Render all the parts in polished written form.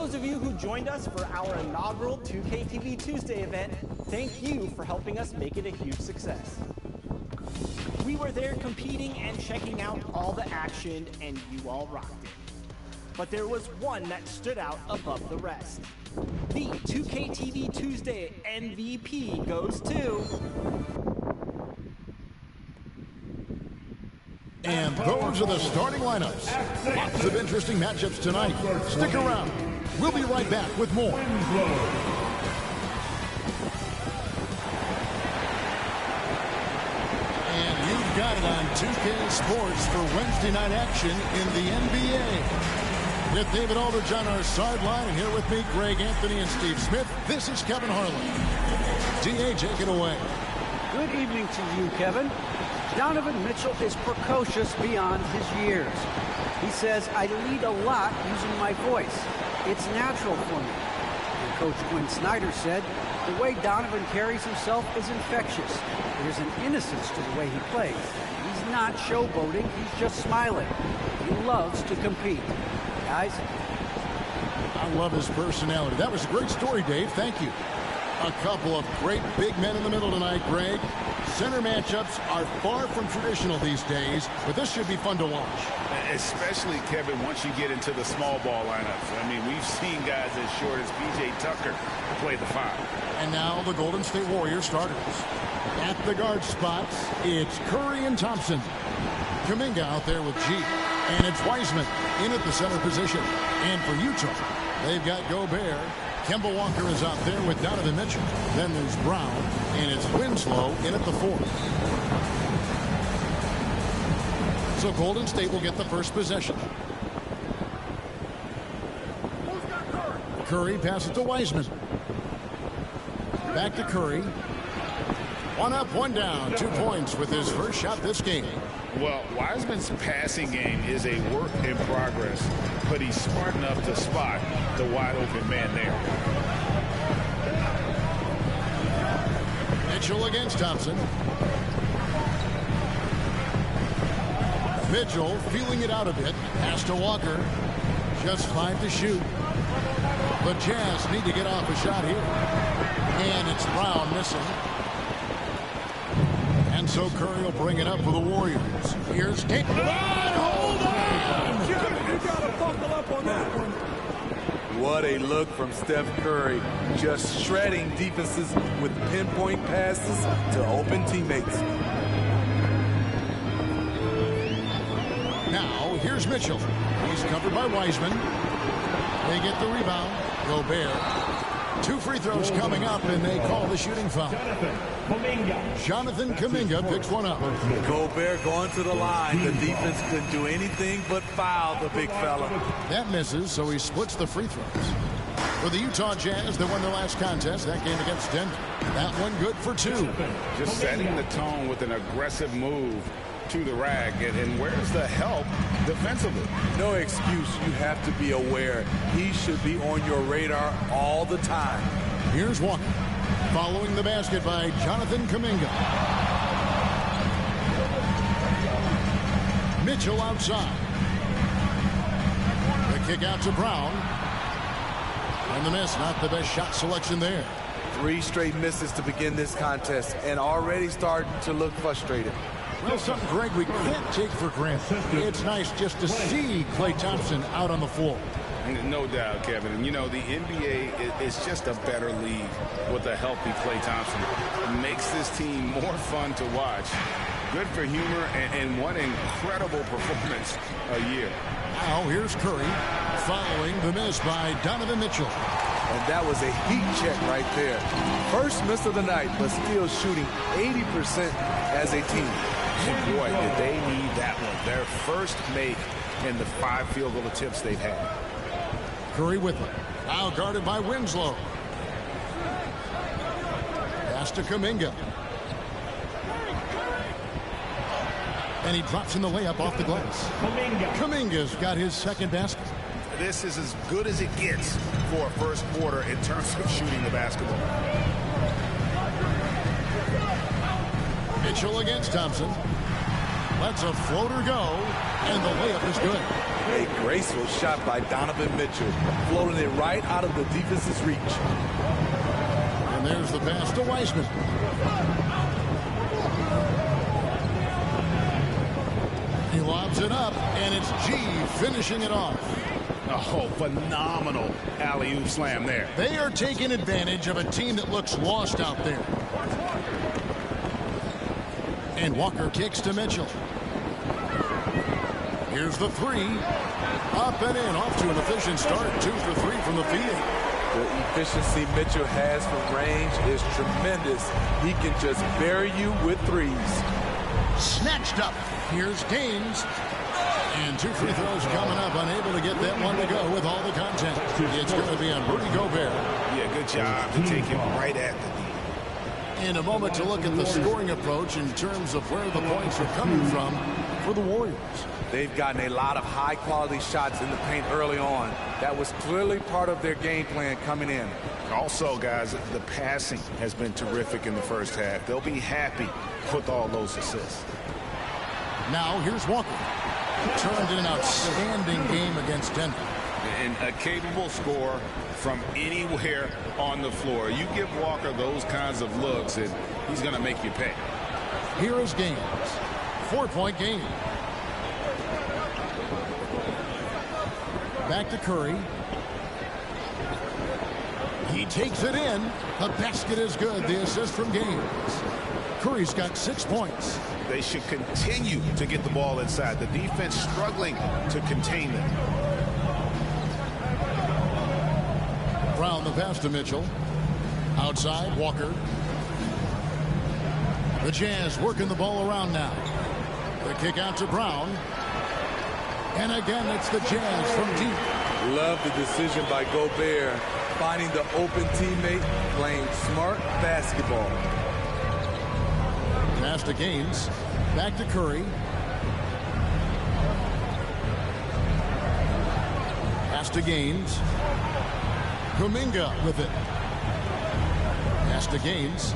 those of you who joined us for our inaugural 2K TV Tuesday event, thank you for helping us make it a huge success. We were there competing and checking out all the action, and you all rocked it. But there was one that stood out above the rest. The 2K TV Tuesday MVP goes to... And those are the starting lineups. Lots of interesting matchups tonight. Stick around. We'll be right back with more. And you've got it on 2K Sports for Wednesday night action in the NBA. With David Aldridge on our sideline, and here with me, Greg Anthony and Steve Smith, this is Kevin Harlan. D.A., take it away. Good evening to you, Kevin. Donovan Mitchell is precocious beyond his years. He says, I lead a lot using my voice. It's natural for me. And Coach Quinn Snyder said, the way Donovan carries himself is infectious. There's an innocence to the way he plays. He's not showboating, he's just smiling. He loves to compete. Guys? I love his personality. That was a great story, Dave. Thank you. A couple of great big men in the middle tonight, Greg. Center matchups are far from traditional these days, but this should be fun to watch. Especially, Kevin, once you get into the small ball lineups. I mean, we've seen guys as short as P.J. Tucker play the 5. And now the Golden State Warriors starters. At the guard spots, it's Curry and Thompson. Kuminga out there with G. And it's Wiseman in at the center position. And for Utah, they've got Gobert. Kemba Walker is out there with Donovan Mitchell. Then there's Brown, and it's Winslow in at the 4. So Golden State will get the first possession. Curry passes to Wiseman. Back to Curry. One up, one down. 2 points with his first shot this game. Well, Wiseman's passing game is a work in progress, but he's smart enough to spot the wide open man there. Mitchell against Thompson. Mitchell feeling it out a bit. Pass to Walker. Just 5 to shoot. The Jazz need to get off a shot here. And it's Brown missing. And so Curry will bring it up for the Warriors. Here's Tate. Hold on! You gotta buckle up on that one. What a look from Steph Curry. Just shredding defenses with pinpoint passes to open teammates. Now, here's Mitchell. He's covered by Wiseman. They get the rebound. Gobert. 2 free throws coming up, and they call the shooting foul. Jonathan Kuminga picks one up. Gobert going to the line. The defense couldn't do anything but foul the big fella. That misses, so he splits the free throws. For the Utah Jazz, they won their last contest, that game against Denver. That one good for 2. Just setting the tone with an aggressive move to the rag. And where's the help defensively? No excuse. You have to be aware. He should be on your radar all the time. Here's Walker. Following the basket by Jonathan Kuminga. Mitchell outside. The kick out to Brown. And the miss, not the best shot selection there. 3 straight misses to begin this contest, and already starting to look frustrated. Well, something, Greg, we can't take for granted. It's nice just to see Klay Thompson out on the floor. No doubt, Kevin. And, you know, the NBA is just a better league with a healthy Klay Thompson. It makes this team more fun to watch. Good for humor and one incredible performance a year. Now, here's Curry following the miss by Donovan Mitchell. And that was a heat check right there. First miss of the night, but still shooting 80% as a team. And boy, did they need that one. Their first make in the 5 field goal attempts they've had. Curry with it. Now guarded by Winslow. Pass to Kuminga. And he drops in the layup off the glass. Kuminga's got his second basket. This is as good as it gets for a first quarter in terms of shooting the basketball. Mitchell against Thompson. Lets a floater go, and the layup is good. A graceful shot by Donovan Mitchell, floating it right out of the defense's reach. And there's the pass to Wiseman. He lobs it up, and it's G finishing it off. Oh, phenomenal alley-oop slam there. They are taking advantage of a team that looks lost out there. And Walker kicks to Mitchell. Here's the three. Up and in, off to an efficient start. 2 for 3 from the field. The efficiency Mitchell has from range is tremendous. He can just bury you with threes. Snatched up. Here's Gaines. And 2 free throws coming up. Unable to get that one to go with all the content. It's going to be on Rudy Gobert. Yeah, good job to take him right at the knee. In a moment to look at the scoring approach in terms of where the points are coming from for the Warriors. They've gotten a lot of high-quality shots in the paint early on. That was clearly part of their game plan coming in. Also, guys, the passing has been terrific in the first half. They'll be happy with all those assists. Now here's Walker. Turned in an outstanding game against Denver. And a capable scorer from anywhere on the floor. You give Walker those kinds of looks, and he's going to make you pay. Here is Gaines. 4-point game. Back to Curry. He takes it in. The basket is good. The assist from Gaines. Curry's got 6 points. They should continue to get the ball inside. The defense struggling to contain them. Brown the pass to Mitchell. Outside, Walker. The Jazz working the ball around now. The kick out to Brown. And again, it's the Jazz from deep. Love the decision by Gobert, finding the open teammate, playing smart basketball. Pass to Gaines. Back to Curry. Pass to Gaines. Kuminga with it. Pass to Gaines.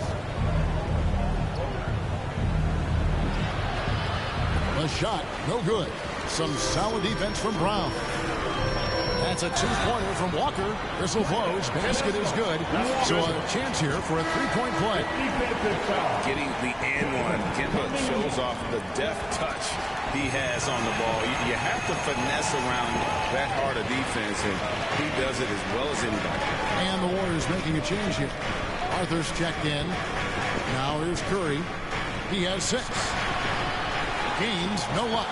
A shot, no good. Some solid defense from Brown. That's a 2-pointer from Walker. Whistle blows. Basket is good. So a chance here for a 3-point play. Getting the and one. Kemba shows off the deft touch he has on the ball. You have to finesse around that hard a defense, and he does it as well as anybody. And the Warriors making a change here. Arthur's checked in. Now here's Curry. He has 6. Gaines, no luck.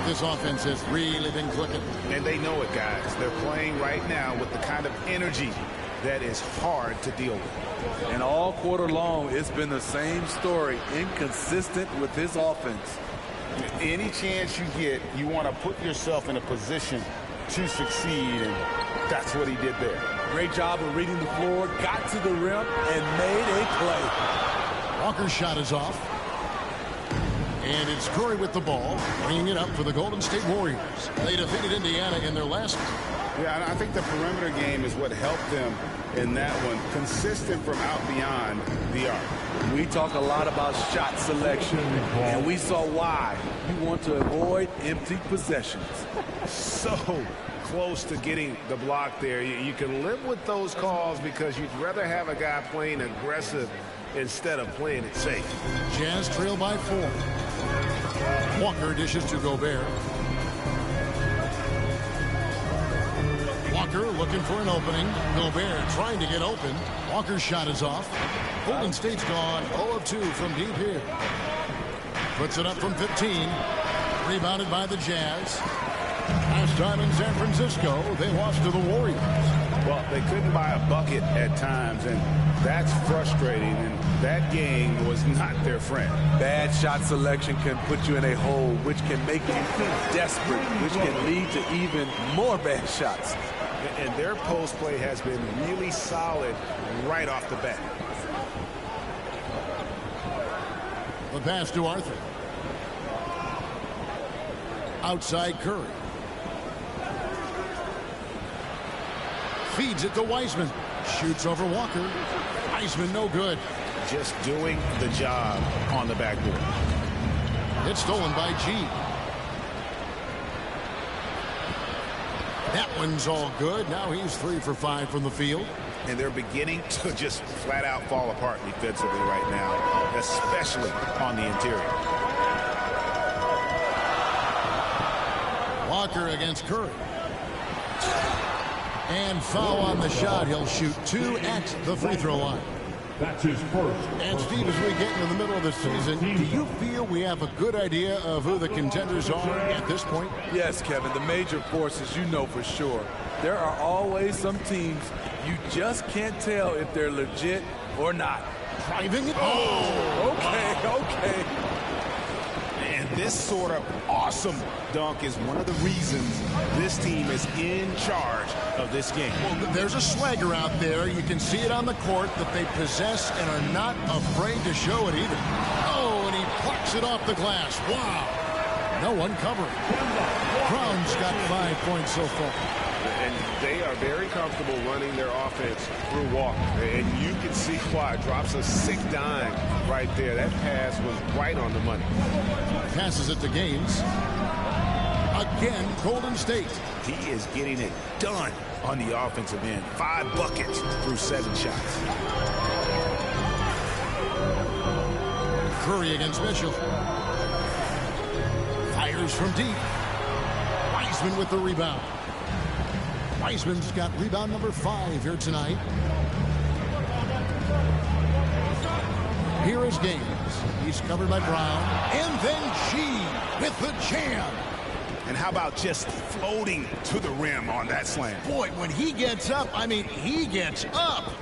This offense has really been clicking. And they know it, guys. They're playing right now with the kind of energy that is hard to deal with. And all quarter long, it's been the same story, inconsistent with his offense. Any chance you get, you want to put yourself in a position to succeed, and that's what he did there. Great job of reading the floor, got to the rim, and made a play. Walker's shot is off. And it's Curry with the ball, bringing it up for the Golden State Warriors. They defeated Indiana in their last one. Yeah, and I think the perimeter game is what helped them in that one. Consistent from out beyond the arc. We talk a lot about shot selection, and we saw why. You want to avoid empty possessions. So close to getting the block there. You can live with those calls because you'd rather have a guy playing aggressive instead of playing it safe. Jazz trail by 4. Walker dishes to Gobert. Walker looking for an opening. Gobert trying to get open. Walker's shot is off. Golden State's gone 0 of 2 from deep here. Puts it up from 15. Rebounded by the Jazz. Last time in San Francisco, they lost to the Warriors. Well, they couldn't buy a bucket at times, and that's frustrating, and that game was not their friend. Bad shot selection can put you in a hole, which can make you desperate, which can lead to even more bad shots. And their post play has been really solid right off the bat. The pass to Arthur. Outside Curry. Feeds it to Wiseman. Shoots over Walker. Wiseman no good. just doing the job on the backboard. It's stolen by G. That one's all good. Now he's 3 for 5 from the field. And they're beginning to just flat out fall apart defensively right now, especially on the interior. Walker against Curry. And foul on the shot. He'll shoot 2 at the free throw line. That's his first. And Steve, as we get into the middle of the season, do you feel we have a good idea of who the contenders are at this point? Yes, Kevin, the major forces, you know for sure. There are always some teams you just can't tell if they're legit or not. Driving it. Okay. And this sort of awesome dunk is one of the reasons this team is in charge of this game. Well, there's a swagger out there. You can see it on the court that they possess and are not afraid to show it either. Oh, and he plucks it off the glass. Wow. No one covering. Brown's got 5 points so far. And they are very comfortable running their offense through Walker. And you can see why. Drops a sick dime right there. That pass was right on the money. Passes it to Gaines. Again, Golden State. He is getting it done on the offensive end. 5 buckets through 7 shots. Curry against Mitchell. Fires from deep. Wiseman with the rebound. Wiseman's got rebound number 5 here tonight. Here is Gaines. He's covered by Brown. And then G with the jam. And how about just floating to the rim on that slam? Boy, when he gets up, I mean, he gets up.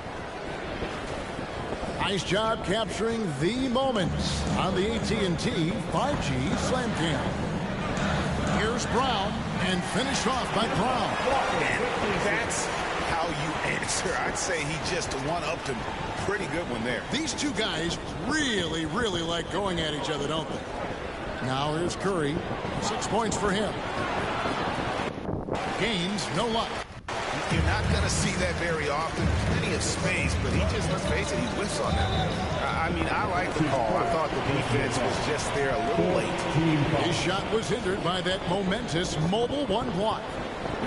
Nice job capturing the moments on the AT&T 5G Slam Cam. Here's Brown, and finished off by Brown. And that's how you answer. I'd say he just one-upped him. Pretty good one there. These two guys really, really like going at each other, don't they? Now here's Curry. 6 points for him. Gaines, no luck. You're not going to see that very often. Plenty of space, but he just, let's face it, he whiffs on that. I mean, I like the call. I thought the defense was just there a little late. His shot was hindered by that momentous mobile 1 block.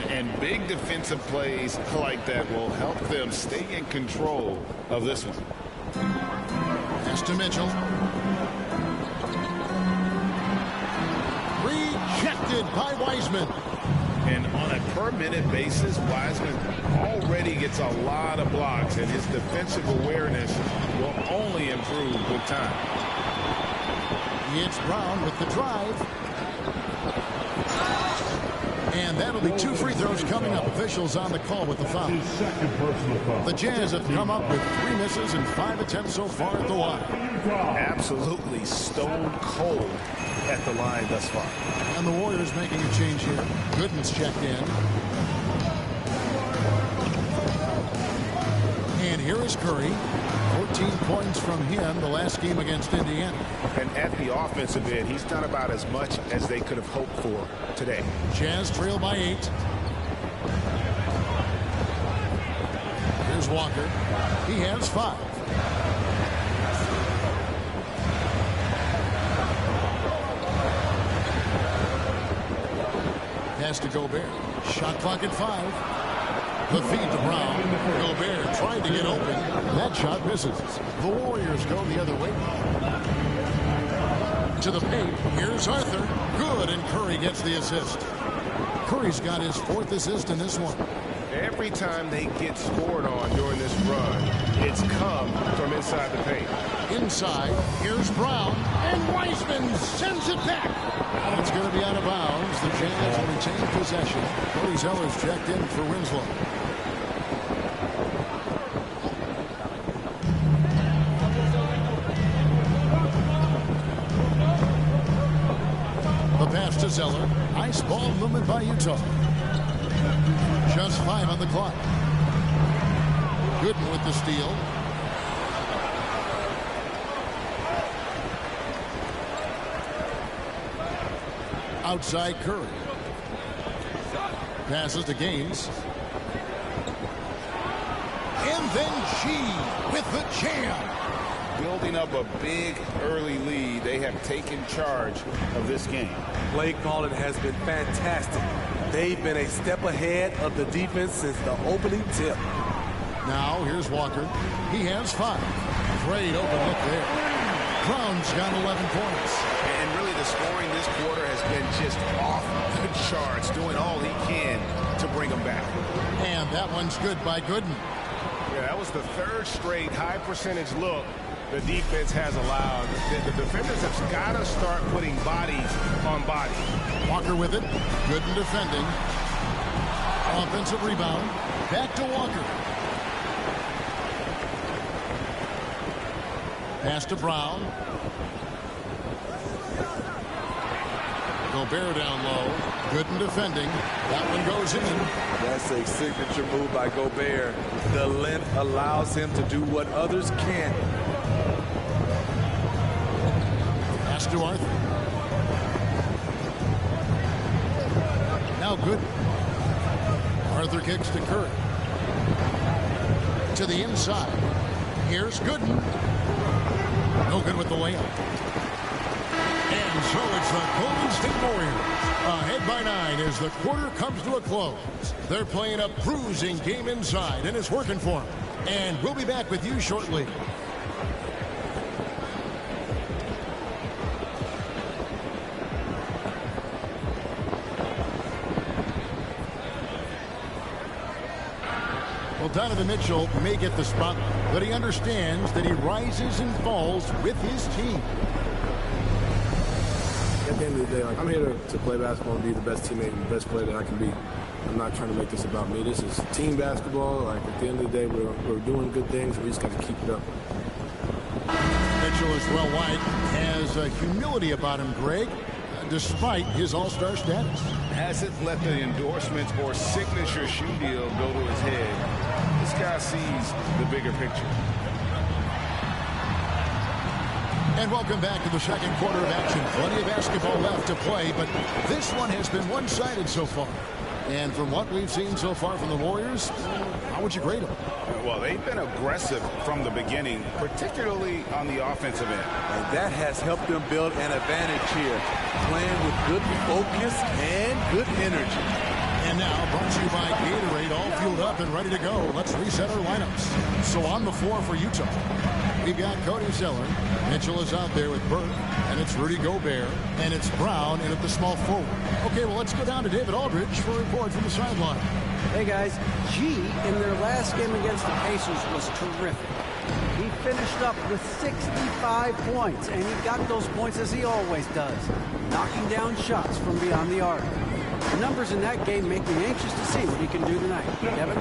And big defensive plays like that will help them stay in control of this one. Pass to Mitchell. Rejected by Wiseman. And on a per-minute basis, Wiseman already gets a lot of blocks, and his defensive awareness will only improve with time. It's Brown with the drive. And that'll be 2 free throws coming up. Officials on the call with the foul. His second personal foul. The Jazz have come up with 3 misses and 5 attempts so far at the line. Absolutely stone cold at the line thus far. And the Warriors making a change here. Gooden's checked in. And here is Curry. 14 points from him the last game against Indiana. And at the offensive end, he's done about as much as they could have hoped for today. Jazz trail by 8. Here's Walker. He has 5. Pass to Gobert. Shot clock at 5. The feed to Brown. Gobert tried to get open. That shot misses. The Warriors go the other way. To the paint. Here's Arthur. Good, and Curry gets the assist. Curry's got his 4th assist in this one. Every time they get scored on during this run, it's come from inside the paint. Inside. Here's Brown. And Wiseman sends it back. It's going to be out of bounds. The Jazz will retain possession. Cody Zeller's checked in for Winslow. The pass to Zeller. Nice ball movement by Utah. Just 5 on the clock. Gooden with the steal. Outside Curry. Passes to Gaines. And then G with the jam. building up a big early lead. They have taken charge of this game. Play calling has been fantastic. They've been a step ahead of the defense since the opening tip. Now here's Walker. He has 5. Great open look there. Brown's got 11 points. And really the scoring this quarter has been just off the charts, doing all he can to bring them back. And that one's good by Gooden. Yeah, that was the 3rd straight high percentage look the defense has allowed. The defenders have got to start putting bodies on bodies. Walker with it. Gooden defending. Offensive rebound. Back to Walker. Pass to Brown. Gobert down low. Gooden defending. That one goes in. That's a signature move by Gobert. The length allows him to do what others can't. Pass to Arthur. Now Gooden. Arthur kicks to Curry. To the inside. Here's Gooden. No good with the layup. And so it's the Golden State Warriors ahead by 9 as the quarter comes to a close. They're playing a bruising game inside, and it's working for them. And we'll be back with you shortly. Well, Donovan Mitchell may get the spotlight, but he understands that he rises and falls with his team. At the end of the day, I'm here to play basketball and be the best teammate and the best player that I can be. I'm not trying to make this about me. This is team basketball. At the end of the day, we're doing good things. We just got to keep it up. Mitchell as well, White, has humility about him, Greg, despite his all-star status. Hasn't let the endorsements or signature shoe deal go to his head. This guy sees the bigger picture. And welcome back to the second quarter of action. Plenty of basketball left to play, but this one has been one-sided so far. And from what we've seen so far from the Warriors, how would you grade them? Well, they've been aggressive from the beginning, particularly on the offensive end. And that has helped them build an advantage here, playing with good focus and good energy. And now, brought to you by Gatorade, all fueled up and ready to go. Let's reset our lineups. So on the floor for Utah, we've got Cody Zeller. Mitchell is out there with Burke, and it's Rudy Gobert, and it's Brown in at the small forward. Okay, well, let's go down to David Aldridge for a report from the sideline. Hey, guys. G in their last game against the Pacers was terrific. He finished up with 65 points, and he got those points as he always does, knocking down shots from beyond the arc. The numbers in that game make me anxious to see what he can do tonight. Kevin?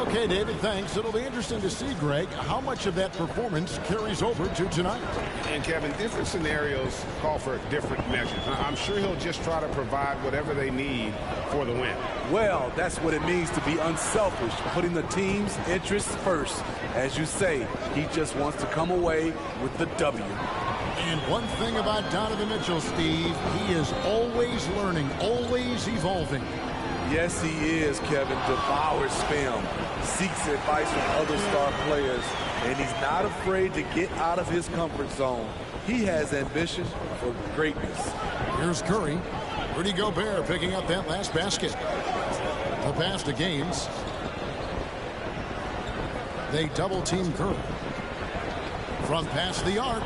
Okay, David, thanks. It'll be interesting to see, Greg, how much of that performance carries over to tonight. And, Kevin, different scenarios call for different measures. I'm sure he'll just try to provide whatever they need for the win. Well, that's what it means to be unselfish, putting the team's interests first. As you say, he just wants to come away with the W. And one thing about Donovan Mitchell, Steve, he is always learning, always evolving. Yes, he is, Kevin. Devours film, seeks advice from other star players, and he's not afraid to get out of his comfort zone. He has ambition for greatness. Here's Curry. Rudy Gobert picking up that last basket. The pass to Gaines. They double-team Curry. From past the arc.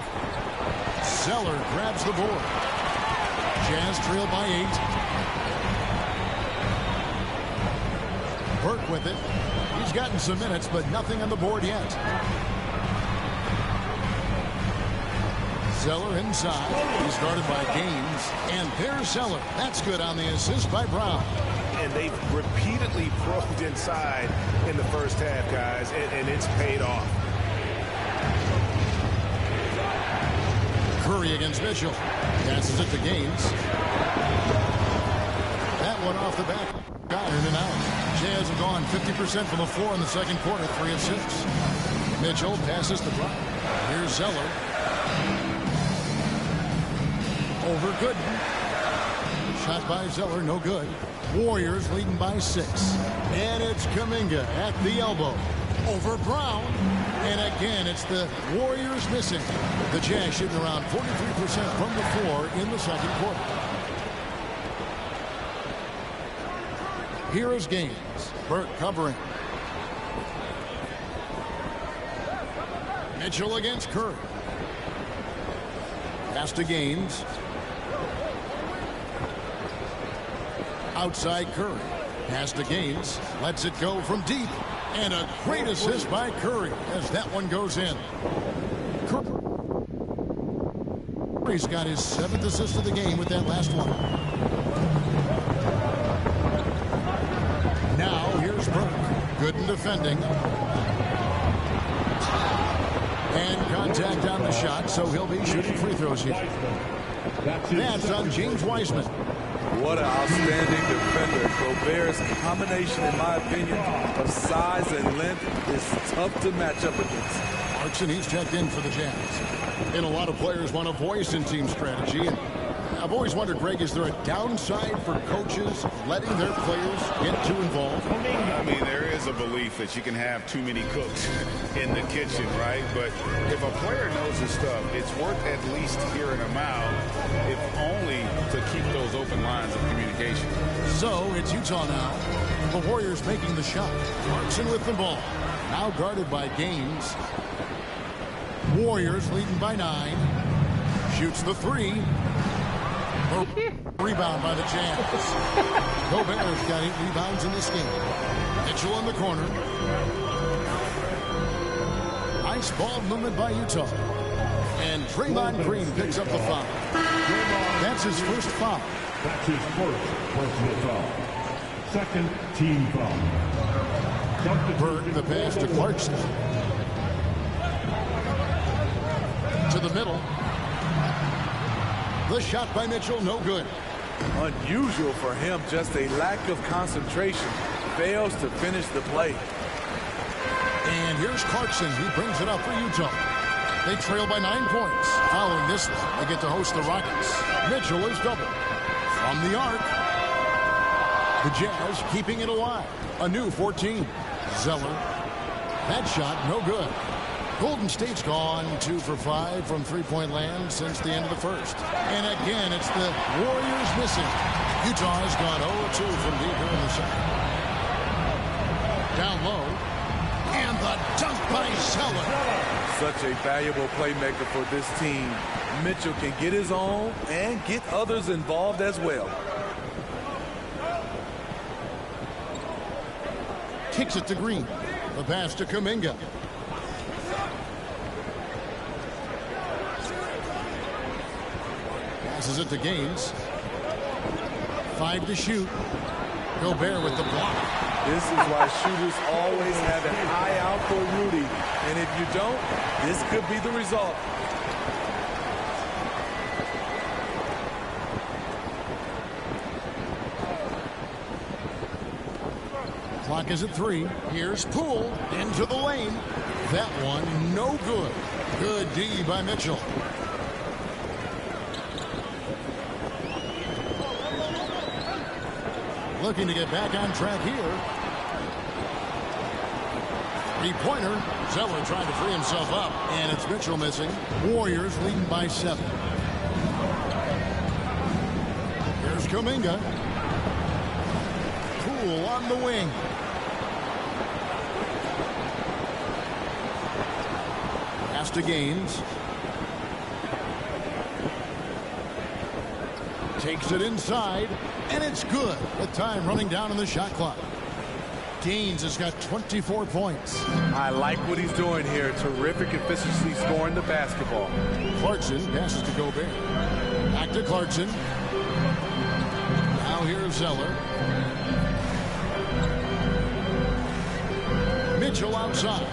Zeller grabs the board. Jazz trail by 8. Burke with it. He's gotten some minutes, but nothing on the board yet. Zeller inside. He's guarded by Gaines. And there's Zeller. That's good on the assist by Brown. And they've repeatedly probed inside in the first half, guys, and it's paid off. Curry against Mitchell. Passes it to Gaines. That one off the back. Got in and out. Jazz have gone 50% from the floor in the second quarter, 3 of 6. Mitchell passes to Brown. Here's Zeller. Over Gooden. Shot by Zeller, no good. Warriors leading by 6. And it's Kuminga at the elbow. over Brown. And again, it's the Warriors missing. The Jazz shooting around 43% from the floor in the second quarter. Here is Gaines. Burke covering. Mitchell against Curry. Pass to Gaines. Outside Curry. Pass to Gaines. Lets it go from deep. And a great assist by Curry as that one goes in. Curry's got his 7th assist of the game with that last one. Now here's Burke. Good in defending. And contact on the shot, so he'll be shooting free throws here. That's on James Wiseman. What an outstanding defender. Gobert's combination, in my opinion, of size and length is tough to match up against. Clarkson, he's checked in for the Jazz. And a lot of players want a voice in team strategy. And I've always wondered, Greg, is there a downside for coaches letting their players get too involved? I mean, there is a belief that you can have too many cooks in the kitchen, right? But if a player knows his stuff, it's worth at least hearing him out, if only to keep those open lines of communication. So it's Utah now. The Warriors making the shot. Clarkson with the ball. Now guarded by Gaines. Warriors leading by 9. Shoots the 3. Rebound by the Jazz. Gobert's got 8 rebounds in this game. Mitchell in the corner. Nice ball movement by Utah. And Draymond Green picks up the foul. That's his first foul. That's his first personal foul. Second team foul. Burke the pass to Clarkson. To the middle. The shot by Mitchell, no good. Unusual for him, just a lack of concentration. Fails to finish the play. And here's Clarkson, who brings it up for Utah. They trail by 9 points. Following this one, they get to host the Rockets. Mitchell is double. From the arc. The Jazz keeping it alive. A new 14. Zeller. That shot, no good. Golden State's gone 2 for 5 from three-point land since the end of the first. And again, it's the Warriors missing. Utah has gone 0-2 from deep here in the second. Down low. And the dunk by Zeller. Such a valuable playmaker for this team. Mitchell can get his own and get others involved as well. Kicks it to Green. The pass to Kuminga. Passes it to Gaines. 5 to shoot. Gobert with the block. This is why shooters always have an eye out for Rudy. And if you don't, this could be the result. Clock is at 3. Here's Poole into the lane. That one no good. Good D by Mitchell. Looking to get back on track here. 3-pointer. Zeller trying to free himself up. And it's Mitchell missing. Warriors leading by 7. Here's Kuminga. Poole on the wing. Pass to Gaines. Takes it inside, and it's good. With time running down on the shot clock. Gaines has got 24 points. I like what he's doing here. Terrific efficiency scoring the basketball. Clarkson passes to Gobert. Back to Clarkson. Now here's Zeller. Mitchell outside.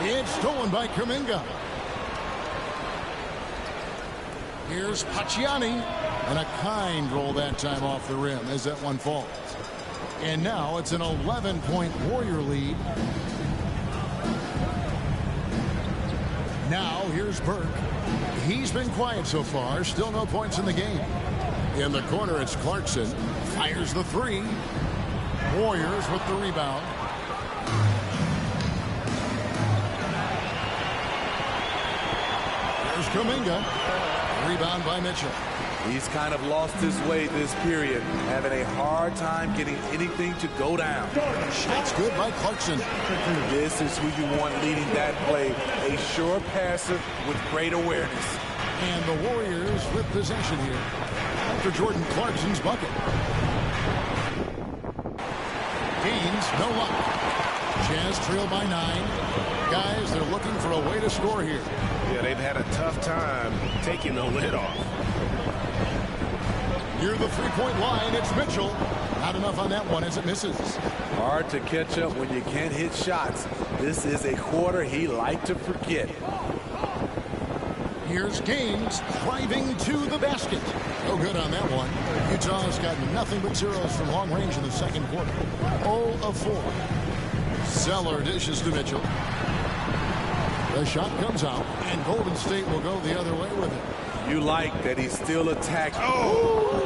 It's stolen by Kuminga. Here's Pacciani. And a kind roll that time off the rim as that one falls. And now it's an 11-point Warrior lead. Now here's Burke. He's been quiet so far. Still no points in the game. In the corner, it's Clarkson. Fires the 3. Warriors with the rebound. There's Kuminga. Rebound by Mitchell. He's kind of lost his way this period, having a hard time getting anything to go down. Shot's good by Clarkson. This is who you want leading that play. A sure passer with great awareness. And the Warriors with possession here after Jordan Clarkson's bucket. Gaines, no luck. Jazz trail by 9. Guys, they're looking for a way to score here. Yeah, they've had a tough time taking the lid off. Near the three-point line, it's Mitchell. Not enough on that one as it misses. Hard to catch up when you can't hit shots. This is a quarter he liked to forget. Here's Gaines driving to the basket. No good on that one. Utah's got nothing but zeros from long range in the second quarter. 0 of 4. Zeller dishes to Mitchell. The shot comes out, and Golden State will go the other way with it. You like that he's still attacking. Oh!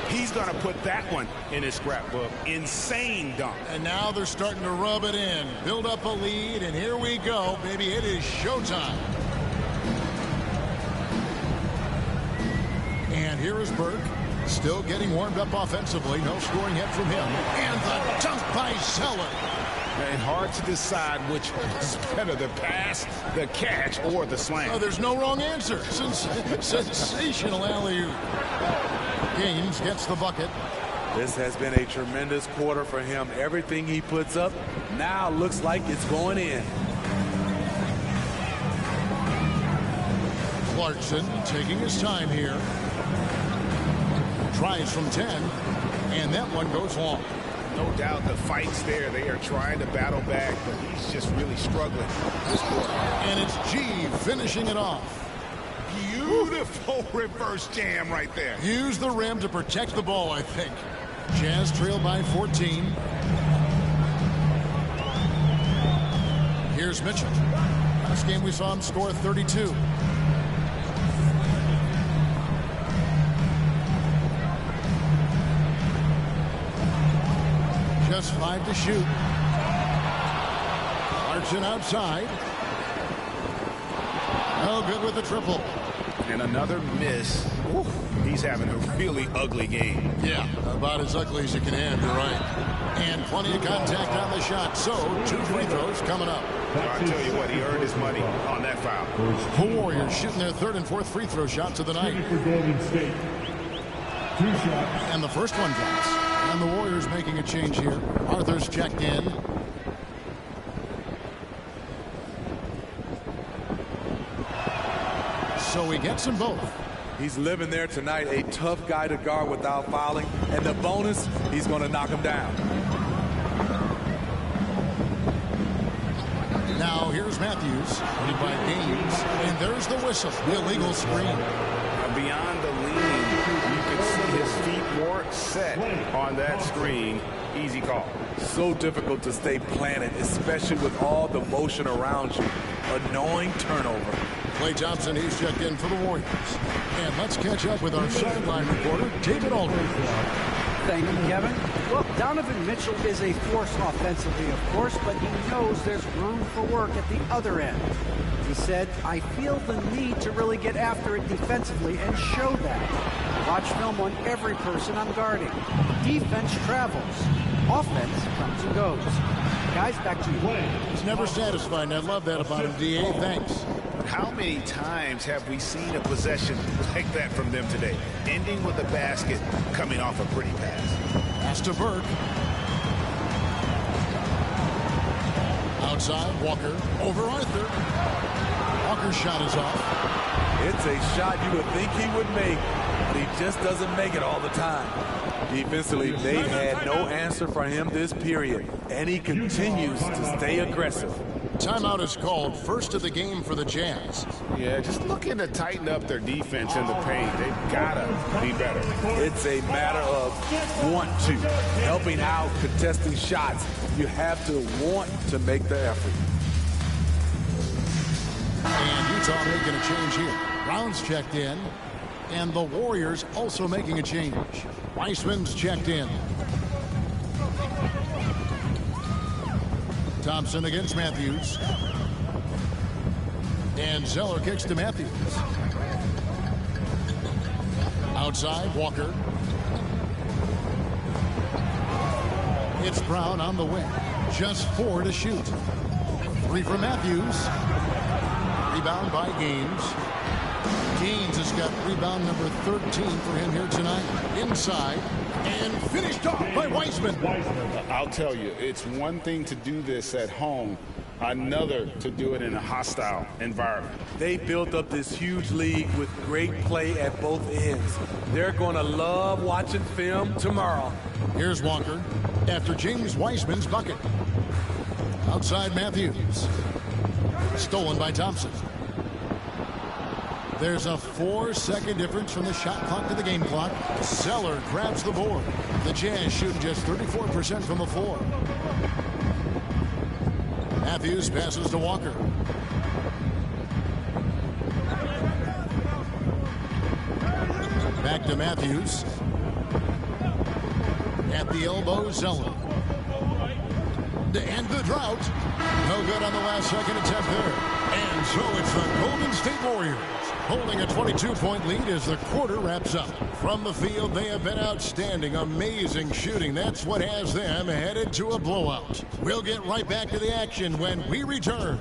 He's going to put that one in his scrapbook. Insane dunk. And now they're starting to rub it in. Build up a lead, and here we go, baby. It is showtime. And here is Burke. Still getting warmed up offensively. No scoring yet from him. And the dunk by Zeller. And hard to decide which is better, the pass, the catch, or the slam. Oh, there's no wrong answer. Sensational alley-oop. Gaines gets the bucket. This has been a tremendous quarter for him. Everything he puts up now looks like it's going in. Clarkson taking his time here. Tries from 10, and that one goes long. No doubt the fight's there. They are trying to battle back, but he's just really struggling this quarter. And it's G finishing it off. Beautiful reverse jam right there. Use the rim to protect the ball, I think. Jazz trail by 14. Here's Mitchell. Last game we saw him score 32. Just 5 to shoot. Clarkson outside. No good with the triple. And another miss. Ooh, he's having a really ugly game. Yeah, about as ugly as you can have, you're right. And plenty of contact on the shot, so 2 free throws coming up. I tell you what, he earned his money on that foul. The Warriors shooting their 3rd and 4th free throw shots of the night. For Golden State. 2 shots. And the first one drops. And the Warriors making a change here. Arthur's checked in. So he gets them both. He's living there tonight, a tough guy to guard without fouling. And the bonus, he's going to knock him down. Now here's Matthews, lead by Gaines. And there's the whistle, the illegal screen. Beyond the lean, you could see his feet weren't set on that screen. Easy call. So difficult to stay planted, especially with all the motion around you. Annoying turnover. Klay Thompson, he's checked in for the Warriors. And let's catch up with our sideline reporter, David Aldridge. Thank you, Kevin. Well, Donovan Mitchell is a force offensively, of course, but he knows there's room for work at the other end. He said, I feel the need to really get after it defensively and show that. Watch film on every person I'm guarding. Defense travels. Offense comes and goes. Guys, back to you. He's never satisfied, and I love that about him, D.A. Thanks. How many times have we seen a possession like that from them today? Ending with a basket, coming off a pretty pass. Pass to Burke. Outside, Walker. Over Arthur. Walker's shot is off. It's a shot you would think he would make, but he just doesn't make it all the time. Defensively, they had no answer for him this period, and he continues to stay aggressive. Timeout is called, first of the game for the Jazz. Yeah, just looking to tighten up their defense in the paint. They've got to be better. It's a matter of want to. Helping out, contesting shots. You have to want to make the effort. And Utah making a change here. Brown's checked in. And the Warriors also making a change. Weissman's checked in. Thompson against Matthews. And Zeller kicks to Matthews. Outside, Walker. It's Brown on the wing. Just 4 to shoot. 3 for Matthews. Rebound by Gaines. Gaines has got rebound number 13 for him here tonight. Inside. And finished off by Weissman. I'll tell you, it's one thing to do this at home, another to do it in a hostile environment. They built up this huge league with great play at both ends. They're going to love watching film tomorrow. Here's Walker after James Weissman's bucket. Outside Matthews. Stolen by Thompson. There's a 4-second difference from the shot clock to the game clock. Zeller grabs the board. The Jazz shooting just 34% from the floor. Matthews passes to Walker. Back to Matthews. At the elbow, Zeller. To end the drought. No good on the last second attempt there. And so it's the Golden State Warriors holding a 22-point lead as the quarter wraps up. From the field, they have been outstanding. Amazing shooting. That's what has them headed to a blowout. We'll get right back to the action when we return.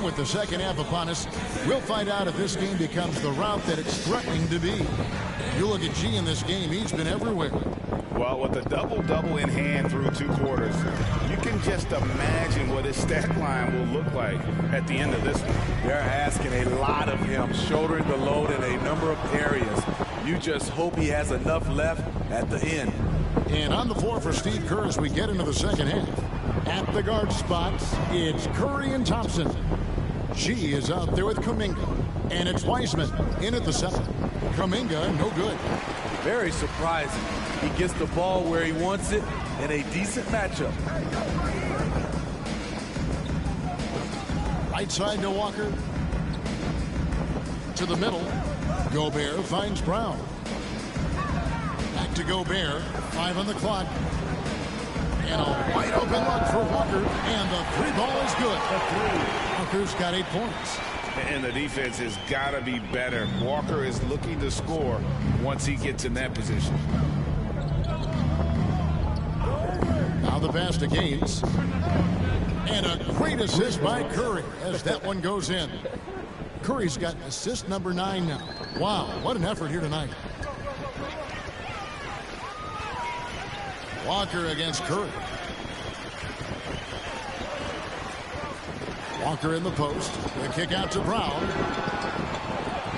With the second half upon us, we'll find out if this game becomes the route that it's threatening to be. You look at G in this game, he's been everywhere. Well, with a double-double in hand through 2 quarters, you can just imagine what his stat line will look like at the end of this one. They're asking a lot of him, shouldering the load in a number of areas. You just hope he has enough left at the end. And on the floor for Steve Kerr as we get into the second half. At the guard spots, it's Curry and Thompson. G is out there with Kuminga. And it's Weissman in at the 7. Kuminga, no good. Very surprising. He gets the ball where he wants it in a decent matchup. Right side to Walker. To the middle. Gobert finds Brown. Back to Gobert. 5 on the clock. And a wide open look for Walker. And the 3 ball is good. Walker's got 8 points. And the defense has got to be better. Walker is looking to score once he gets in that position. Now the pass to Gaines. And a great assist by Curry as that one goes in. Curry's got assist number 9 now. Wow, what an effort here tonight. Walker against Curry. Walker in the post. The kick out to Brown.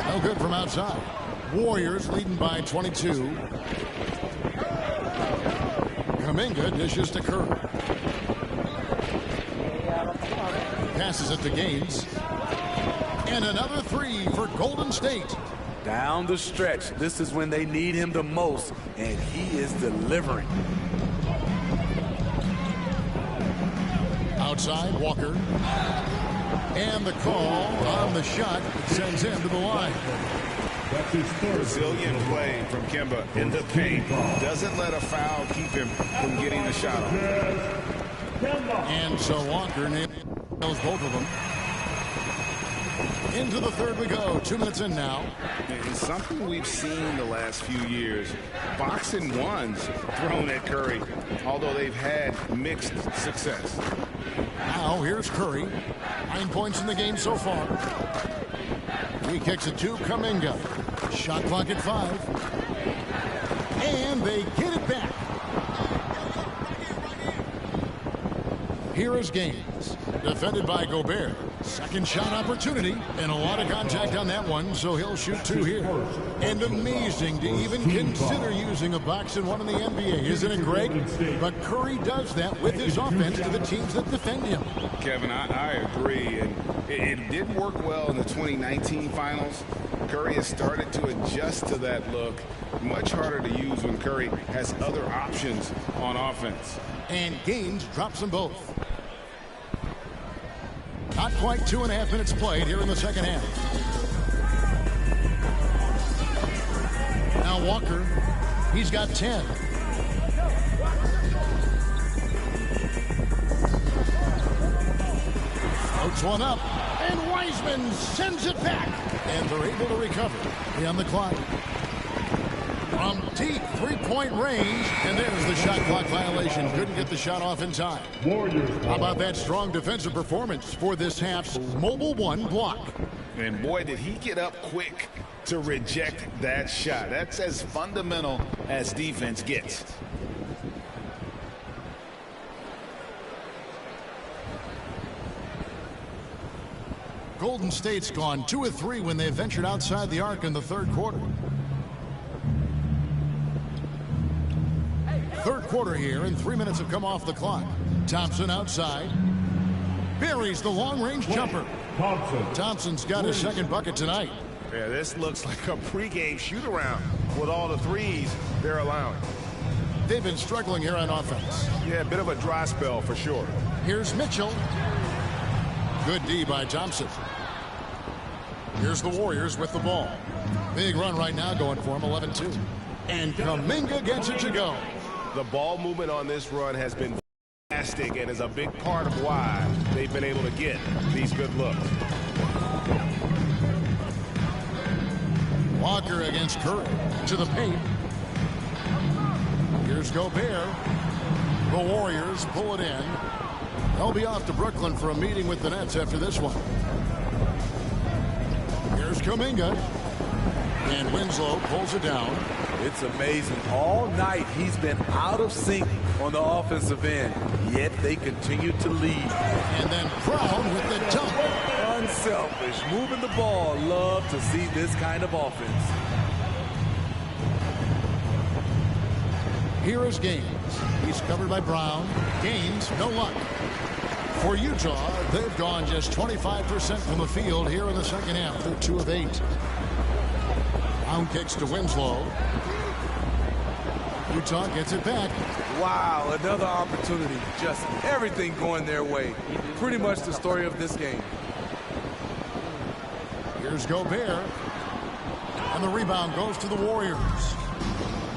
No good from outside. Warriors leading by 22. Kuminga dishes to Curry. Passes it to Gaines. And another 3 for Golden State. Down the stretch, this is when they need him the most, and he is delivering. Outside, Walker. And the call on the shot sends him to the line. Brazilian play from Kemba in the paint. Doesn't let a foul keep him from getting the shot off. And so Walker nails both of them. Into the third we go. 2 minutes in now. It's something we've seen the last few years. Box and ones thrown at Curry, although they've had mixed success. Now here's Curry. 9 points in the game so far. He kicks it to Kuminga. Shot clock at 5. And they get it back. Here is Gaines. Defended by Gobert. Second shot opportunity, and a lot of contact on that one, so he'll shoot 2 here. And amazing to even consider using a box and one in the NBA, isn't it, Greg? But Curry does that with his offense to the teams that defend him. Kevin, I agree, and it didn't work well in the 2019 finals. Curry has started to adjust to that look. Much harder to use when Curry has other options on offense. And Gaines drops them both. Not quite 2.5 minutes played here in the second half. Now Walker, he's got 10. Floats one up, and Wiseman sends it back. And they're able to recover. On the clock. From deep three-point range, and there's the shot clock violation. Couldn't get the shot off in time. How about that strong defensive performance for this half's Mobile One block? And boy, did he get up quick to reject that shot. That's as fundamental as defense gets. Golden State's gone 2 of 3 when they ventured outside the arc in the third quarter. Third quarter here, and 3 minutes have come off the clock. Thompson outside. Buries the long-range jumper. Thompson's got his second bucket tonight. Yeah, this looks like a pregame shoot-around with all the threes they're allowing. They've been struggling here on offense. Yeah, a bit of a dry spell for sure. Here's Mitchell. Good D by Thompson. Here's the Warriors with the ball. Big run right now going for him, 11-2. And Kuminga gets it to go. The ball movement on this run has been fantastic and is a big part of why they've been able to get these good looks. Walker against Curry to the paint. Here's Gobert. The Warriors pull it in. They'll be off to Brooklyn for a meeting with the Nets after this one. Here's Kuminga. And Winslow pulls it down. It's amazing. All night he's been out of sync on the offensive end, yet they continue to lead. And then Brown with the dunk. Unselfish, moving the ball. Love to see this kind of offense. Here is Gaines. He's covered by Brown. Gaines, no luck. For Utah, they've gone just 25% from the field here in the second half. They're 2 of 8. Brown kicks to Winslow. Utah gets it back. Wow, another opportunity. Just everything going their way. Pretty much the story of this game. Here's Gobert. And the rebound goes to the Warriors.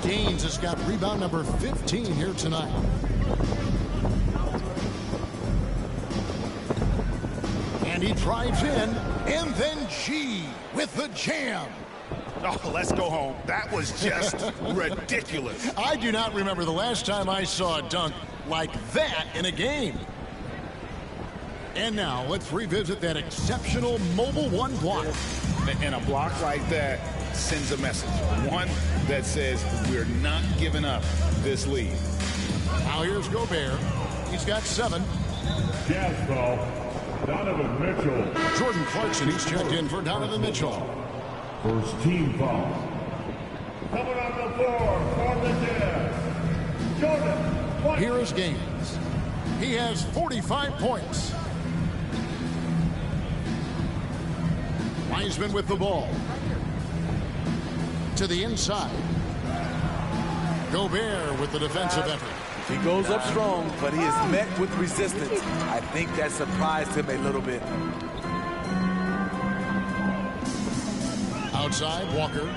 Gaines has got rebound number 15 here tonight. And he drives in. And then G with the jam. Oh, let's go home. That was just ridiculous. I do not remember the last time I saw a dunk like that in a game. And now let's revisit that exceptional Mobile One block. And a block like that sends a message. One that says we're not giving up this lead. Now here's Gobert. He's got 7. Jazz foul. Donovan Mitchell. Jordan Clarkson, he's checked in for Donovan Mitchell. First team foul. Coming on the floor for the Jazz. Jordan. Here is Gaines. He has 45 points. Wiseman with the ball. To the inside. Gobert with the defensive effort. He goes up strong, but he is met with resistance. I think that surprised him a little bit. Outside, Walker.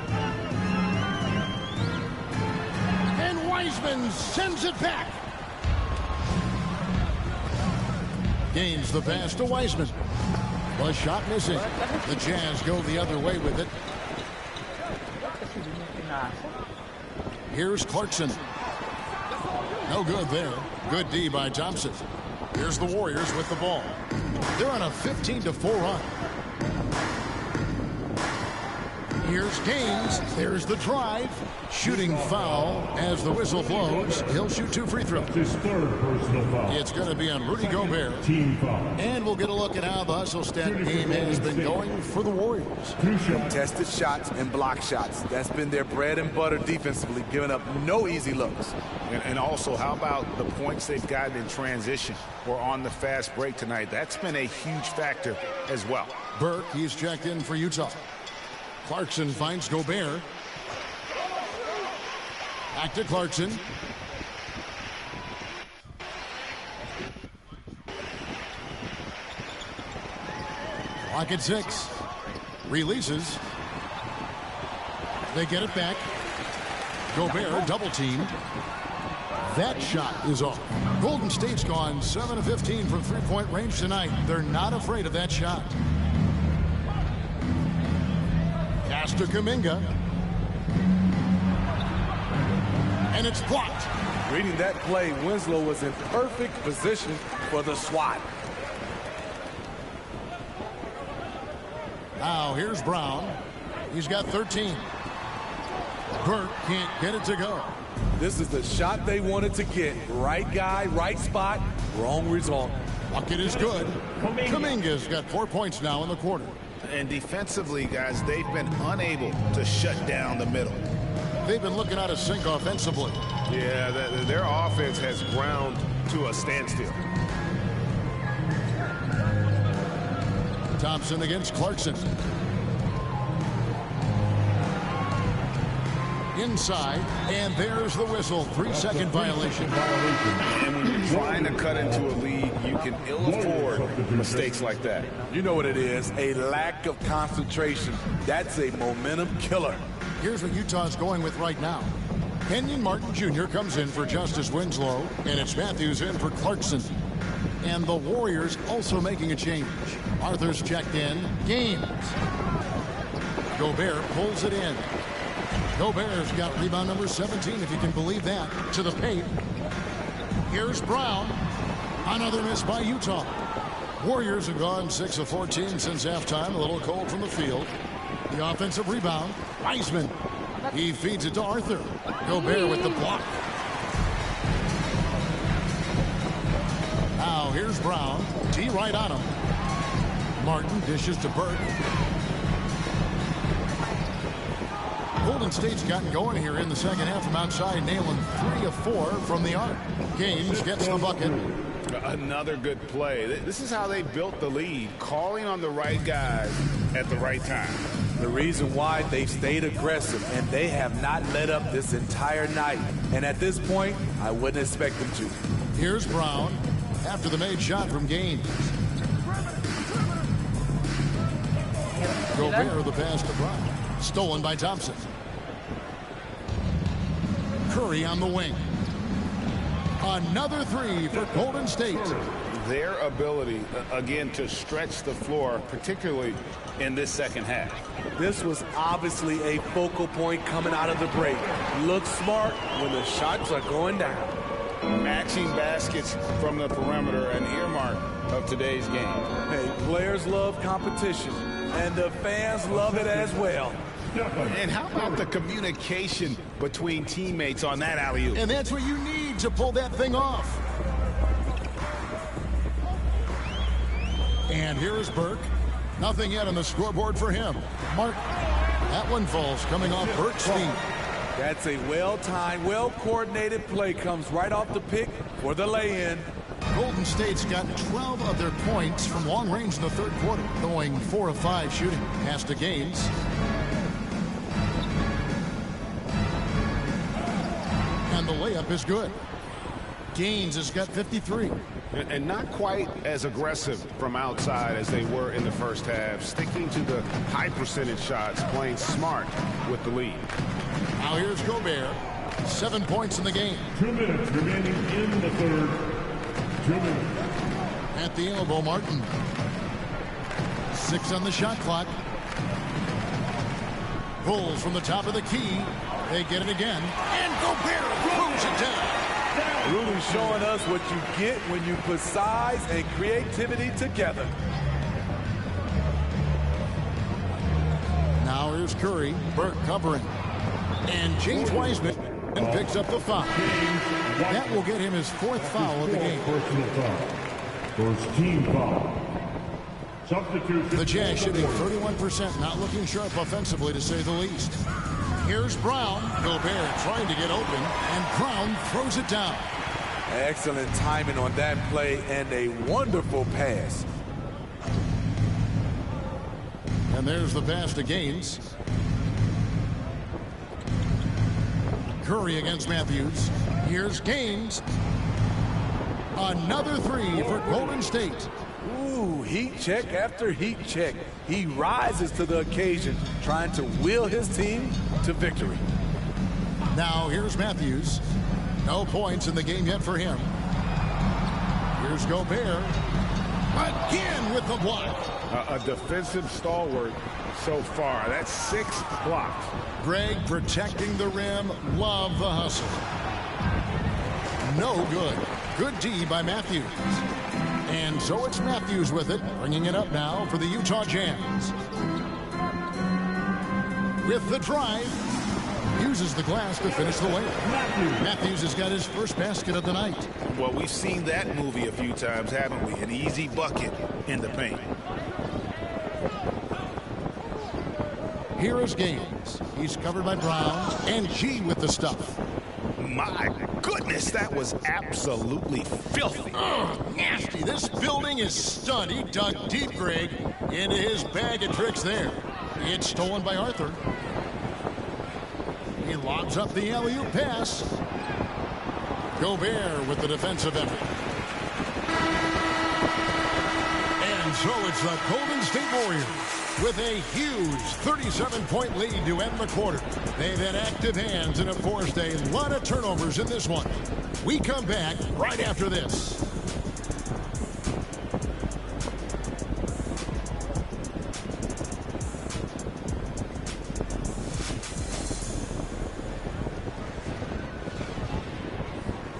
And Wiseman sends it back. Gains the pass to Wiseman. The shot missing. The Jazz go the other way with it. Here's Clarkson. No good there. Good D by Thompson. Here's the Warriors with the ball. They're on a 15-4 run. Here's Gaines. There's the drive. Shooting foul as the whistle blows. He'll shoot 2 free throws. His third personal foul. It's going to be on Rudy Gobert. Team foul. And we'll get a look at how the hustle stat game has been going for the Warriors. 2 shots. Tested shots and block shots. That's been their bread and butter defensively, giving up no easy looks. And also, how about the points they've gotten in transition or on the fast break tonight? That's been a huge factor as well. Burke, he's checked in for Utah. Clarkson finds Gobert. Back to Clarkson. Clock at 6. Releases. They get it back. Gobert double teamed. That shot is off. Golden State's gone 7 of 15 from three-point range tonight. They're not afraid of that shot. Pass to Kuminga. And it's blocked. Reading that play, Winslow was in perfect position for the swat. Now here's Brown. He's got 13. Burke can't get it to go. This is the shot they wanted to get. Right guy, right spot, wrong result. Bucket is good. Kuminga's got 4 points now in the quarter. And defensively, guys, they've been unable to shut down the middle. They've been looking out of sync offensively. Yeah, their offense has ground to a standstill. Thompson against Clarkson. Inside, and there's the whistle. 3-second violation. And when you're trying to cut into a lead, you can ill afford mistakes like that. You know what it is, a lack of concentration. That's a momentum killer. Here's what Utah's going with right now. Kenyon Martin Jr. comes in for Justice Winslow, and it's Matthews in for Clarkson. And the Warriors also making a change. Arthur's checked in. Gaines. Gobert pulls it in. Gobert's got rebound number 17, if you can believe that, to the paint. Here's Brown. Another miss by Utah. Warriors have gone 6 of 14 since halftime. A little cold from the field. The offensive rebound. Wiseman. He feeds it to Arthur. Gobert with the block. Now here's Brown. T right on him. Martin dishes to Burke. Golden State's gotten going here in the second half from outside, nailing 3 of 4 from the arc. Gaines gets the bucket. Another good play. This is how they built the lead, calling on the right guys at the right time. The reason why they've stayed aggressive, and they have not let up this entire night. And at this point, I wouldn't expect them to. Here's Brown after the made shot from Gaines. Gobert the pass to Brown. Stolen by Thompson. Curry on the wing. Another 3 for Golden State. Their ability, again, to stretch the floor, particularly in this second half. This was obviously a focal point coming out of the break. Look smart when the shots are going down. Matching baskets from the perimeter, an earmark of today's game. Hey, players love competition, and the fans love it as well. And how about the communication between teammates on that alley-oop? And that's what you need to pull that thing off. And here is Burke. Nothing yet on the scoreboard for him. Mark, that one falls coming off Burke's feet. That's a well-timed, well-coordinated play. Comes right off the pick for the lay-in. Golden State's got 12 of their points from long range in the third quarter, going 4 of 5 shooting. Pass to Gaines. And the layup is good. Gaines has got 53. And not quite as aggressive from outside as they were in the first half, sticking to the high percentage shots, playing smart with the lead. Now here's Gobert. 7 points in the game. 2 minutes remaining in the third. 2 minutes. At the elbow, Martin. 6 on the shot clock. Pulls from the top of the key. They get it again. And Gobert throws it down. Really showing us what you get when you put size and creativity together. Now Here's Curry. Burke covering. And James Wiseman picks up the foul. That will get him his 4th foul of the game. Personal foul. First team foul. Substitution. The Jazz shooting 31%, not looking sharp offensively to say the least. Here's Brown. Gobert trying to get open, and Brown throws it down. Excellent timing on that play and a wonderful pass. And there's the pass to Gaines. Curry against Matthews. Here's Gaines. Another 3 for Golden State. Ooh, heat check after heat check. He rises to the occasion, trying to will his team to victory. Now here's Matthews. No points in the game yet for him. Here's Gobert. Again with the block. A defensive stalwart so far. That's 6 blocks. Greg protecting the rim. Love the hustle. No good. Good D by Matthews. And so it's Matthews with it, bringing it up now for the Utah Jazz. With the drive, uses the glass to finish the layup. Matthews has got his first basket of the night. Well, we've seen that movie a few times, haven't we? An easy bucket in the paint. Here is Gaines. He's covered by Brown, and G with the stuff. My goodness, that was absolutely filthy. Nasty. This building is stunned. He dug deep, Greg, into his bag of tricks there. It's stolen by Arthur. He lobs up the alley-oop pass. Gobert with the defensive effort. And so it's the Golden State Warriors with a huge 37-point lead to end the quarter. They've had active hands and have forced a lot of turnovers in this one. We come back right after this.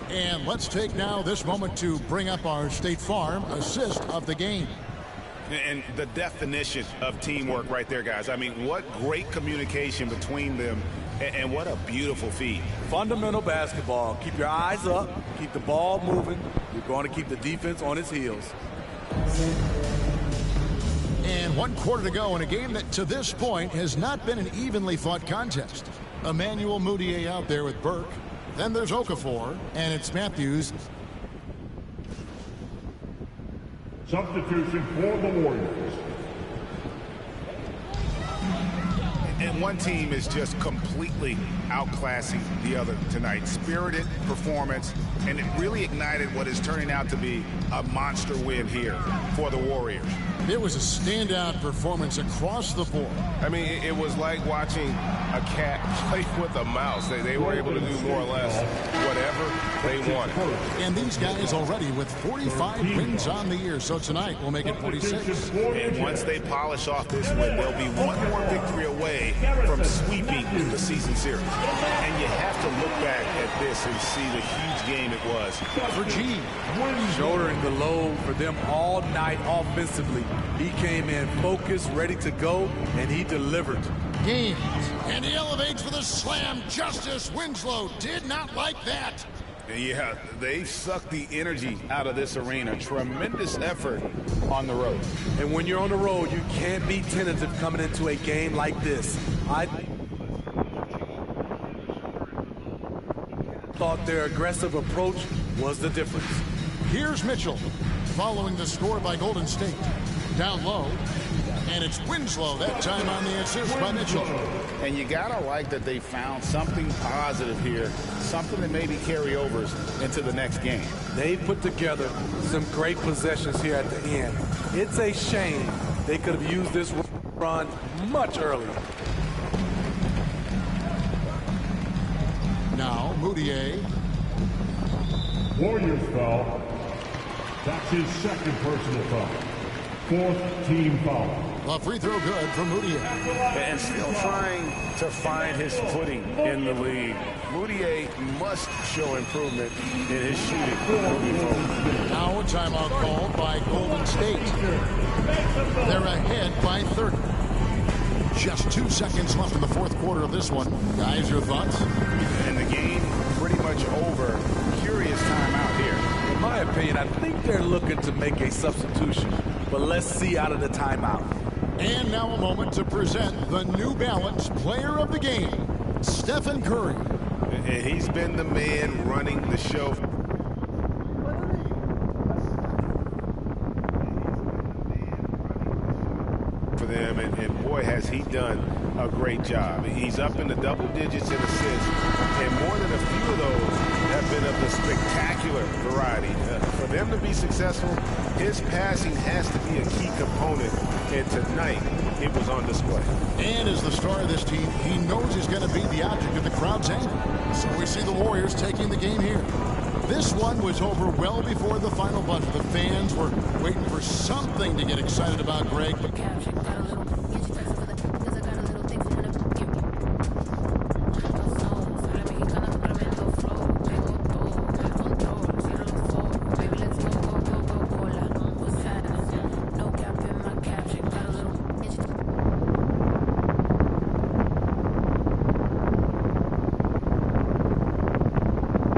And let's take now this moment to bring up our State Farm assist of the game. And the definition of teamwork right there, guys. I mean, what great communication between them, and what a beautiful feed. Fundamental basketball. Keep your eyes up. Keep the ball moving. You're going to keep the defense on its heels. And 1 quarter to go in a game that to this point has not been an evenly fought contest. Emmanuel Mudiay out there with Burke. Then there's Okafor, and it's Matthews. Substitution for the Warriors. And one team is just completely outclassing the other tonight. Spirited performance, and it really ignited what is turning out to be a monster win here for the Warriors. It was a standout performance across the board. I mean, it was like watching a cat play with a mouse. They were able to do more or less whatever they wanted. And these guys already with 45 wins on the year. So tonight we'll make it 46. And once they polish off this win, they'll be one more victory away from sweeping the season series. And you have to look back at this and see the huge game it was. For G. Shouldering the load for them all night offensively. He came in focused, ready to go, and he delivered. Gaines. And he elevates for the slam. Justice Winslow did not like that. Yeah, they sucked the energy out of this arena. Tremendous effort on the road. And when you're on the road, you can't be tentative coming into a game like this. I thought their aggressive approach was the difference. Here's Mitchell following the score by Golden State. Down low. And it's Winslow that time on the assist by Mitchell. And you gotta like that they found something positive here, something that maybe carry overs into the next game. They put together some great possessions here at the end. It's a shame they could have used this run much earlier. Now Mudiay. Warriors foul. That's his second personal foul. 4th team foul. A free throw good from Mudiay. And still trying to find his footing in the league. Mudiay must show improvement in his shooting moving forward. Now a timeout called by Golden State. They're ahead by 30. Just 2 seconds left in the fourth quarter of this one. Guys, your thoughts? And the game pretty much over. Curious timeout here. In my opinion, I think they're looking to make a substitution. But let's see out of the timeout. And now a moment to present the New Balance Player of the Game, Stephen Curry. And he's been the man running the show. For them, and boy, has he done a great job. He's up in the double digits in assists, and more than a few of those have been of the spectacular variety. For them to be successful, his passing has to be a key component, and tonight it was on display. And as the star of this team, he knows he's going to be the object of the crowd's anger. So we see the Warriors taking the game here. This one was over well before the final buzzer. The fans were waiting for something to get excited about, Greg.